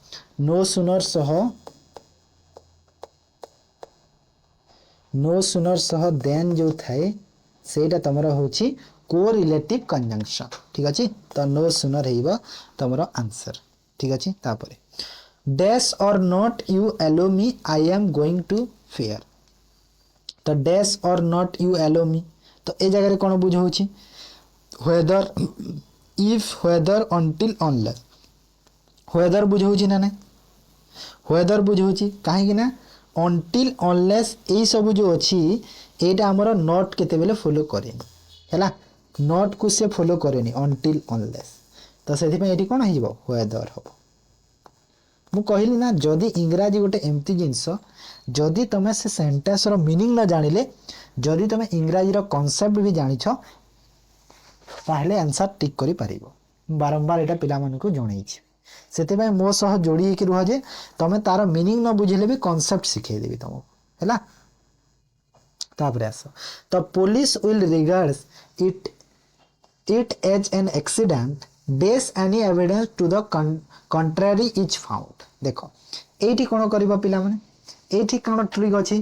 नो ସୁନର ସହ ଦେନ୍ ଯୋଉ ଥାଏ ସେଇଟା ତମର ହଉଛି को रिलेटिव कंजंक्शन ठीक अछि तो नो सुनर हेइबो तमरो आंसर ठीक अछि तापरे dash or not you allow me I am going to fair तो dash or not you allow me तो ए जगह रे कोन बुझौछि whether if whether until unless whether बुझौछि ना नै वेदर बुझौछि काहे कि ना अंटिल अनलेस ए सब जो अछि एटा हमरो नॉट केते बेले फॉलो करेनी हैला नॉट को से फॉलो करेनी अंटिल अनलेस तो सेथि पे एटी कोन हेइबो वेदर हो मु कहली ना जदी इंग्रजी गोटे एम्ति जिंस जदी तमे से सेंटेंस रो मीनिंग ना जानिले जदी तमे इंग्रजी रो कांसेप्ट भी जानिछो ताहले आंसर टिक करि पारिबो बारंबार एटा पिला मन को जणै छी सेते पे मो सह जोडी के रुह जे तमे तार मीनिंग न बुझिले भी कांसेप्ट सिखै देबी तमो हैला तापरे आसो तो police will regards it as an accident dash any evidence to the contrary is found देखो एठी कोन करबा पिला माने एठी कोन ट्रिक अछि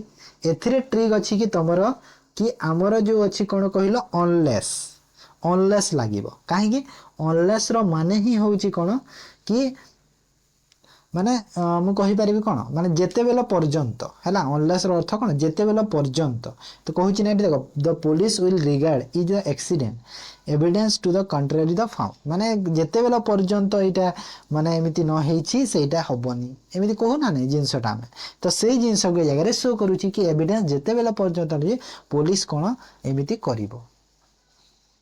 एथिरे ट्रिक अछि कि तमरो कि हमरो जो अछि कोन कहिलो अनलेस लागिबो काहे कि अनलेस रो माने ही होउची कोन कि माने मु कहि परिबी कोन माने जेते बेला पर्यंत हैला अनलेस रो अर्थ कोन जेते बेला पर्यंत तो कहूची नै देखो the police will regard is the accident evidence to the contrary the found माने जेते बेला पर्यंत एटा माने एमिति न हेछि सेटा हबनी एमिति कहू ना नै जिंसटा में तो सेही जिंस के जगह रे शो करूची कि एविडेंस जेते बेला पर्यंत जे पुलिस कोन एमिति करिवो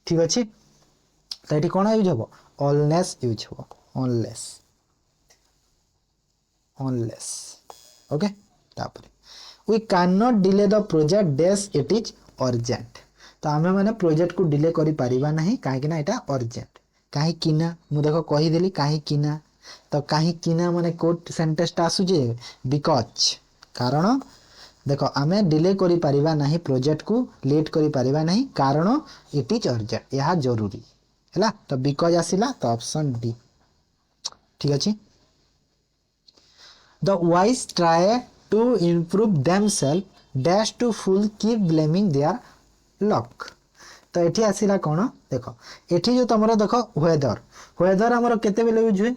ठीक अछि तो एठी कोन यूज हबो ऑलनेस यूज हबो अनलेस ओके तापर we can not delay the project dash it is urgent तो आमे माने प्रोजेक्ट को डिले करि परिबा नहीं काहे कि ना एटा अर्जेंट काहे कि ना मु देखो कहि देली काहे कि ना तो काहे कि ना माने कोट सेंटेंस ता आसु जे बिकॉज कारण देखो आमे डिले करि परिबा नहीं प्रोजेक्ट को लेट करि परिबा नहीं कारण इट इज अर्जेंट यहा जरूरी हैला तो बिकॉज आसिला तो ऑप्शन डी ठीक अछि The wise try to improve themselves dash to fool keep blaming their luck तो एठी आसिला कोन देखो एठी जो तमरो देखो वेदर हमरो केते बेले यूज हुए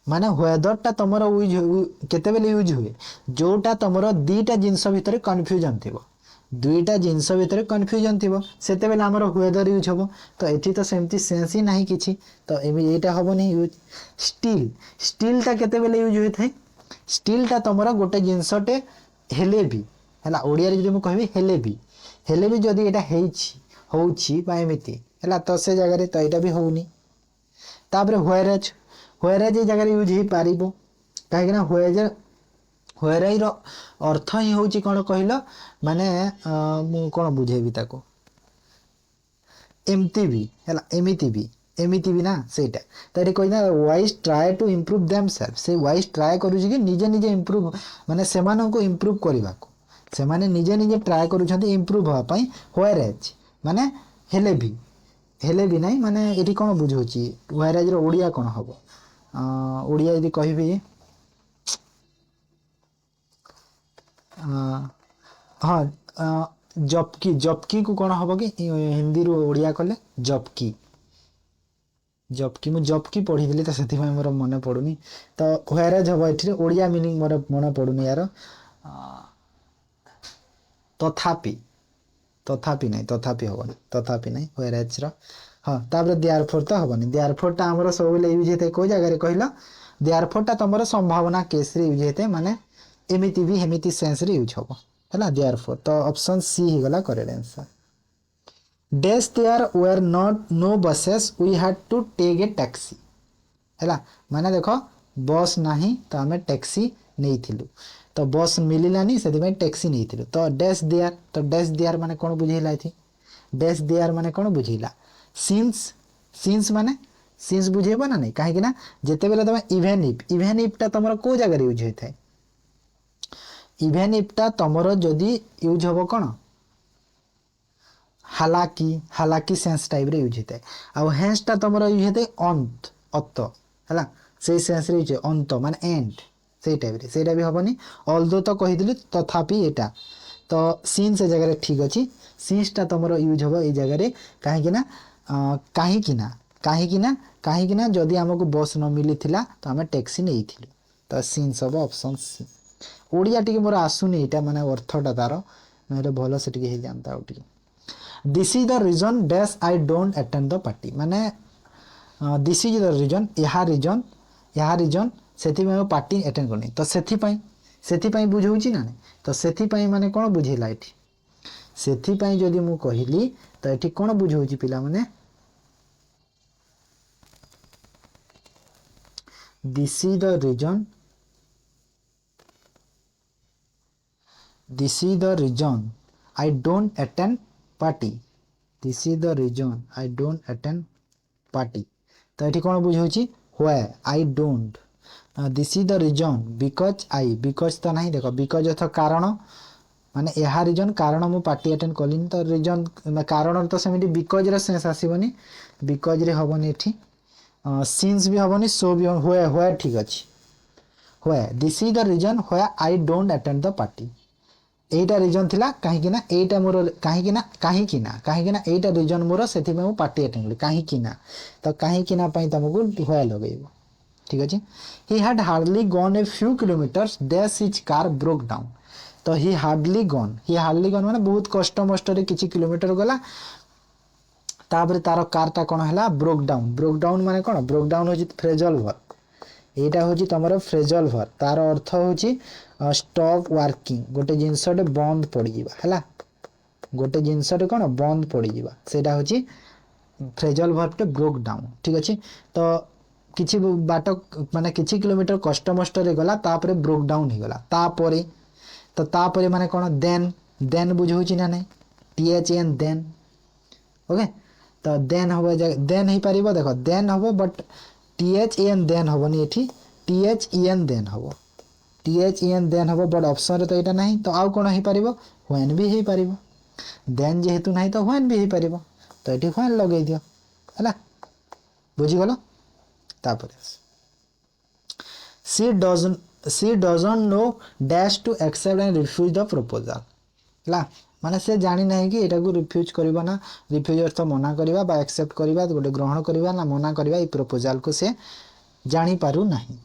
माने वेदर ता तमरो यूज केते बेले यूज हुए जोटा तमरो दीटा जिंस भितरे कंफ्यूजन थिबो दुईटा जिंस भितरे कंफ्यूजन थिबो सेते बेले हमरो वेदर यूज होबो तो एठी तो सेमती सेंस ही नाही किछि तो एटा होबो नहीं यूज स्टील ता केते बेले यूज होय थाय स्टील ता तमरो गोटे जिंसटे हेले भी हैला ओडिया रे जदि मु कहबी हेले भी जदि एटा होउछि बा एमिति हैला तो से जगह रे तो एटा भी होउनी तापरे व्हेरेज ए जगह रे यूज ही पारिबो काहे ना व्हेरेज रो अर्थ ही होउछि कोन कहिलो माने मु कोन बुझेबी ताको एमिति भी ना सेटा तरी कोइ ना wise try to improve themself से वाइज ट्राई करूछि कि निजे इंप्रूव माने सेमानं को इंप्रूव करबा को से माने निजे ट्राई करूछंती इंप्रूव होआ पई व्हेरेज माने हेले भी नहीं माने एठी कोन बुझौछि व्हेरेज रो ओडिया कोन हबो ओडिया यदि कहबी हाँ जबकि को कोन हबो कि हिंदी रो ओडिया कले जबकि मु जबकि पढ़ी दिली तो सेति मोर मन पडुनी तो व्हेरेज हबो एठी ओडिया मीनिंग मोर मन पडुनी यार तथापि नहीं व्हेरेज रो हां तापर देयरफॉर तो हबनी देयरफॉर ता हमरो सब बेले यूज हेते को जगह रे कहला देयरफॉर ता तमरो संभावना केस रे यूज हेते माने एमिति भी हेमिति सेंस रे यूज हबो हैला देयरफॉर तो ऑप्शन सी ही गला correct answer dash there were no buses we had to take a taxi हैला माने देखो बस नहीं तो हमें टैक्सी नहीं थिलु तो बस मिलिलानी सेति में टैक्सी नहीं थिलु तो डैश देयर माने कोन बुझिला थी डैश देयर माने कोन बुझिला सिंस सिंस माने सिंस बुझेबो ना नहीं कहीं ना जेते बेले तुम इभेन इफ टा तुम को जगह यूज होता है इभेन इफ टा तुमर जदि यूज हम कौन हालाकी सेंस टाइप रे यूज होता है आउ हेंस टा तुमर यूज होता है अंत अत है से सेंस रे यूज अंत माने एंड से टाइप रे सेटा भी हबनी ऑल्दो तो कहिदिली तथापि एटा तो सीन से जगह ठीक अच्छी सीन्स टा तुमर यूज हम ये जगह कहीं जदि आमको बस न मिली थिला तो आम टैक्सी नहीं थिलु तो सीन्स हम ऑप्शन सी ओडिया टिके मोर आसुनी एटा माने अर्थटा तार नहले भलो से टिके हे जानता ओ टिके this is the reason dash I don't attend the party माने दिस इज द रीजन यहा रीजन सेथि में पार्टी अटेंड करनी तो सेथि पई बुझौची ना तो सेथि पई माने कोन बुझेला एठी सेथि पई जदि मु कहिली तो एठी कोन बुझौची पिला माने this is the reason I don't attend party this is the reason I don't attend party तो एठी कोन बुझौची why I don't this is the reason because तो नहीं देखो because अर्थ कारण माने यहा रीजन कारण मु पार्टी अटेंड कलिन तो रीजन कारण तो सेमिति बिकॉज रे सेंस आसीबनी बिकॉज रे हबनी एठी सिंस भी हबनी सो भी होय ठीक अछि होय दिस इज द रीजन होय आई don't attend the party Etah reason थिला काहे कि ना एटा मोर काहे कि ना एटा रीजन मोर सेथि में मु पार्टी अटेंड कली काहे कि ना पई तुमको होय लगेबो ठीक अछि he had hardly gone a few kilometres dash his car broke down तो ही हार्डली गॉन माने बहुत कष्ट मष्ट रे किछि किलोमीटर गला तापर तार कारटा कोन हला ब्रोक डाउन माने कोन ब्रोक डाउन होची फ्रेजल वर्ब एटा होची तमरो फ्रेजल वर्ब तार अर्थ होची स्टॉप वर्किंग गोटे जिंसटे बंद पड़ी जिबा हला गोटे जिंसटे कोन बंद पड़ी जिबा सेटा होची फ्रेजल वर्ब टे ब्रोक डाउन ठीक अछि तो किछि बाट माने किछि किलोमीटर कष्ट मष्ट रे गला तापर ब्रोक डाउन हो गला तापर माने कोन देन बुझौची ना नहीं THN देन ओके तो देन हबो देन ही परिबो देखो देन हबो बट THN देन हबो नि एठी THEN देन हबो देन हबो बट ऑप्शन रे तो एटा नहीं तो आउ कोन ही परिबो व्हेन भी ही परिबो देन जेहेतु नहीं तो व्हेन भी ही परिबो तो एठी व्हेन लगै दियो हला बुझी गलो तापर she doesn't know dash to accept and refuse the proposal ला माने से जानी नहीं कि एटा को रिफ्यूज करबा ना रिफ्यूज अर्थ मना करबा बा एक्सेप्ट करबा गोटे ग्रहण करबा ना मना करबा ई प्रपोजल को से जानी पारु नहीं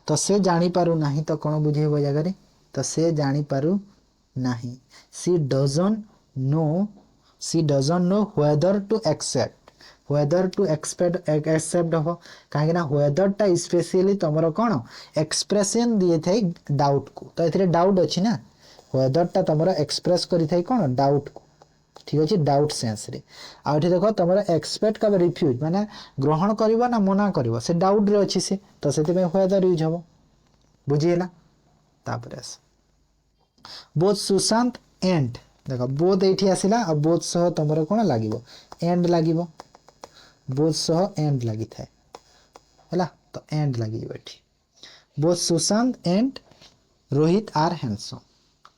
तो से जानी पारु नहीं तो कोन बुझेबो जगह रे तो से जानी पारु नहीं she doesn't know whether to accept हो काहे ना whether टा स्पेशली तमरो कोन एक्सप्रेशन दिए थाई डाउट को तो एथरे डाउट अछि ना whether टा तमरो एक्सप्रेस करि थाई कोन डाउट को ठीक अछि डाउट सेंस रे आ एठी देखो तमरो एक्सपेक्ट का रिफ्यूज माने ग्रहण करबो ना मना करबो से डाउट रे अछि से तो सेति में whether यूज हबो बुझिएला तापर बोथ सुशांत एंड देखो बोथ एठी आसिला आ बोथ सह तमरो कोन लागिवो एंड लागिवो बोथ सह एंड लगी था हैला तो एंड लगी बैठी both Sushant and Rohit are handsome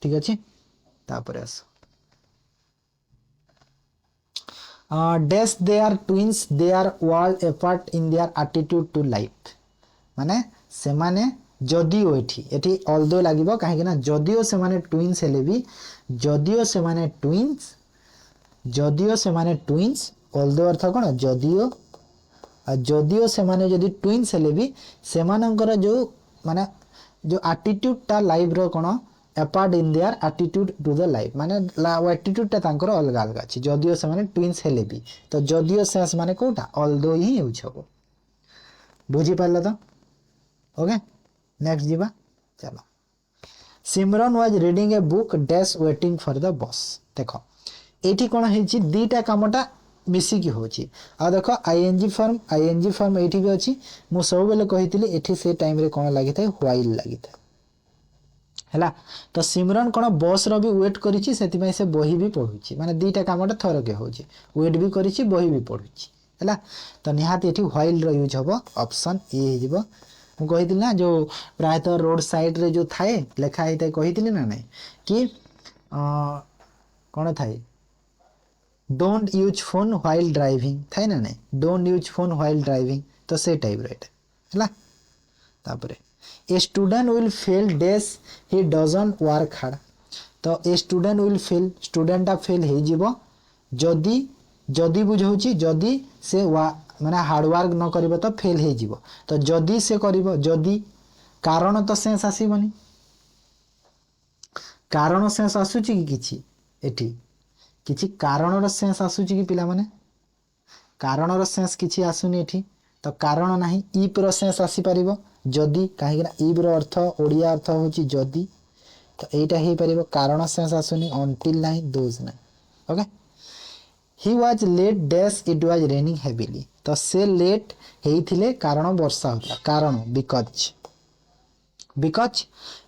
ठीक अछि तापर as dash they are twins they are world apart in their attitude to life माने से माने जदिओ एठी ऑल्दो लागिबो काहे कि ना जदिओ से माने ट्विन्स हेले भी जदिओ से माने ट्विन्स ऑल्दो अर्थ कोन जदिओ से माने जदी ट्विन्स हेले भी से मानकर जो माने जो एटीट्यूड टा लाइफ रो कोन apart in their attitude to the life माने एटीट्यूड टा तांकर अलग अलग अछि जदिओ से माने ट्विन्स हेले भी तो जदिओ सेंस माने कोटा ऑल्दो ही यूज हबो बुझी पारला तो ओके नेक्स्ट जीवा चलो Simran was reading a book dash waiting for the bus देखो एठी कोन हेची दीटा कामटा मिसी की होची आ देखो आईएनजी फॉर्म एठी भी अछि मु सब बेले कहितली एठी से टाइम रे कोन लागि थाय व्हाइल लागि थाय हैला तो सिमरन कोन बस रो भी वेट करिछि सेति में से बही भी पढुछि माने दीटा कामटा थरके होची वेट भी करिछि बही भी पढुछि है तो निहाती ये व्हाइल यूज हम ऑप्शन ए हो कही ना जो प्रायतः रोड साइड रे जो थाए लेखा होता है कही ना नहीं कि कौन थाए don't use phone while driving थाए ना नहीं don't use phone while driving तो से टाइप है तापरे a student will fail dash he doesn't work hard तो ए स्टूडेंट विल फेल स्टूडेंटा फेल हो जीवो जदि जदि बुझाऊँ जदि से माने हार्डवर्क न करिवो तो फेल हो जीवो तो जदि से करिवो जदि कारण तो सेंस आसीबनी कारण सेंस आसुची कि किछि एठी किछि कारणर सेंस आसुची कि पिला माने कारणर सेंस किछि आसुनी एठी तो कारण नाही इफ रो सेंस आसी परिबो जदि काहे ना इफ रो अर्थ ओडिया अर्थ होची जदि तो एटा हे परिबो कारण सेंस आसुनी अनटिल नाही दोज नाही okay he was late dash it was raining heavily तो से लेट हेइथिले कारण वर्षा होता कारण बिकज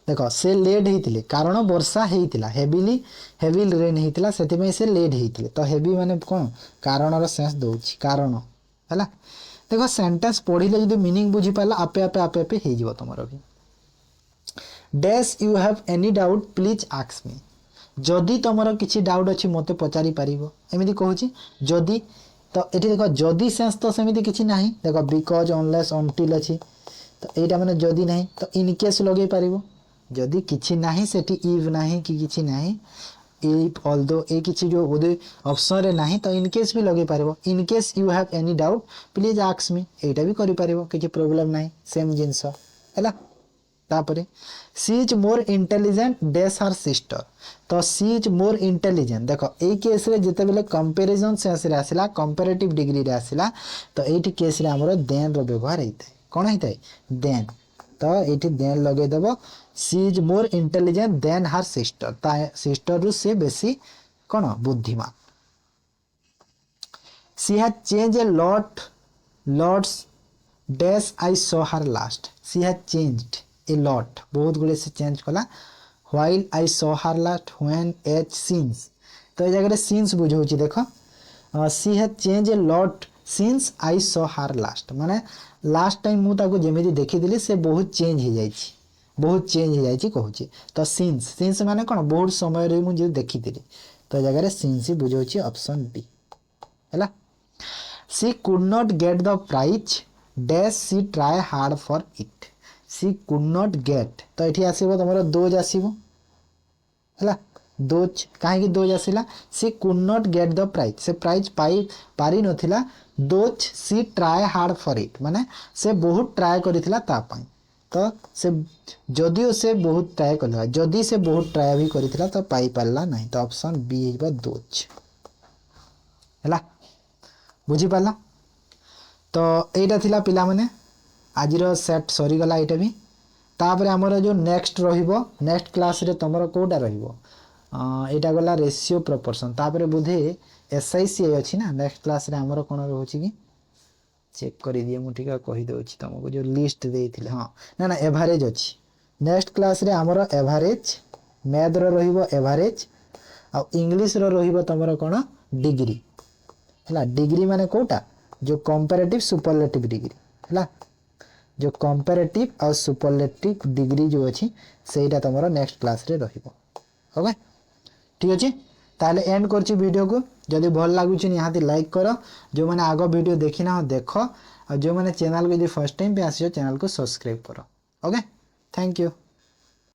देखो से लेट हेइथिले कारण वर्षा हेइथिला हेवीली हेवी रेन हेइथिला सेति में से लेट हेइथिले तो हेवी माने कोन कारण रो सेंस दोछि कारण हैला देखो सेंटेंस पढ़िले जदि मीनिंग बुझी पाला आपे आपे आपे आपे हे जीवो तमरो भी dash you have any doubt please ask मी जदि तुमर किसी डाउट अच्छी मते पचारि पारिबो एमिति कहूची जदि तो एठी देखो जदि सेंस तो सेमिति किछि नाही देखो बिकॉज अनलेस अनटिल अछि तो एटा माने जदि नाही तो इन केस लगे पारिबो जदि किछि नाही सेठी इफ नाही कि किछि नाही इफ ऑल्दो ए किछि जो ओदे ऑप्शन रे नाही तो इन केस भी लगे पारिबो in case you have any doubt please ask me एटा भी करि पारिबो किछि प्रॉब्लम नाही सेम जिंस हैला तापरे she is more intelligent dash her sister तो सी इज मोर इंटेलिजेंट देखो ए केस रे जते बेले कंपैरिजन सेंस रे आसिला कंपैरेटिव डिग्री रे आसिला तो एठी केस रे हमरो देन रो व्यवहार हेतै कोन हेतै देन तो एठी देन लगे देबो she is more intelligent than her sister ता सिस्टर रु से बेसी कोन बुद्धिमान she has change a lots dash I saw her last she has changed a lot बहुत गुड़े से चेंज कला while I saw her last when H since तो ए जगह सिंस बुझाऊँ देखो she has change a lot since I saw her last माने लास्ट टाइम मु ताको जेमिति देखिदिली से बहुत चेंज हो जाइछि बहुत चेंज हो जाइछि कहूछि तो सिंस सिंस माने कोन बहुत समय रे मु जे देखिदिली तो ए जगह रे सिंस ही बुझाऊँ ऑप्शन बी हैला she could not get the prize dash she try hard for it she could not get तो ये आसो तुम दोज आसो है दोज कहीं दोज आसला she could not get the prize से प्राइज पाई पारि नथिला though she try hard for it माने से बहुत ट्राए करथिला तापाई तो से जदियो से बहुत ट्राए करला जदि से बहुत ट्राए भी करथिला तो पाई पारला नहीं तो ऑप्शन बी हेबा दोज हैला बुझी पाला तो एटा थिला पिला माने आजिर सेट सरी गला एटा भी तापर हमर जो नेक्स्ट रहिबो नेक्स्ट क्लास रे तमरो कोडा रहिबो एटा गला रेशियो प्रोपोर्शन तापर बुधे एसआईसी अछि ना नेक्स्ट क्लास रे हमर कोन रहउछि कि चेक करि दिए मु ठीका कहि दउछि तमको जो लिस्ट देइथिले हां ना ना एवरेज अछि नेक्स्ट क्लास रे हमर एवरेज मैथ रो रहिबो एवरेज आ इंग्लिश रो रहिबो तमरो कोन डिग्री हला डिग्री माने कोटा जो कंपैरेटिव सुपरलेटिव डिग्री हला जो कंपैरेटिव और सुपरलेटिव डिग्री जो अछि सेटा तमरो नेक्स्ट क्लास रे रहिबो ओके ठीक अछि ताले एंड करछि वीडियो को जदि भल लागु छि निहाती लाइक करो जो माने आगो वीडियो देखिना देखो और जो माने चैनल को जे फर्स्ट टाइम पे आसियो चैनल को सब्सक्राइब करो ओके थैंक यू।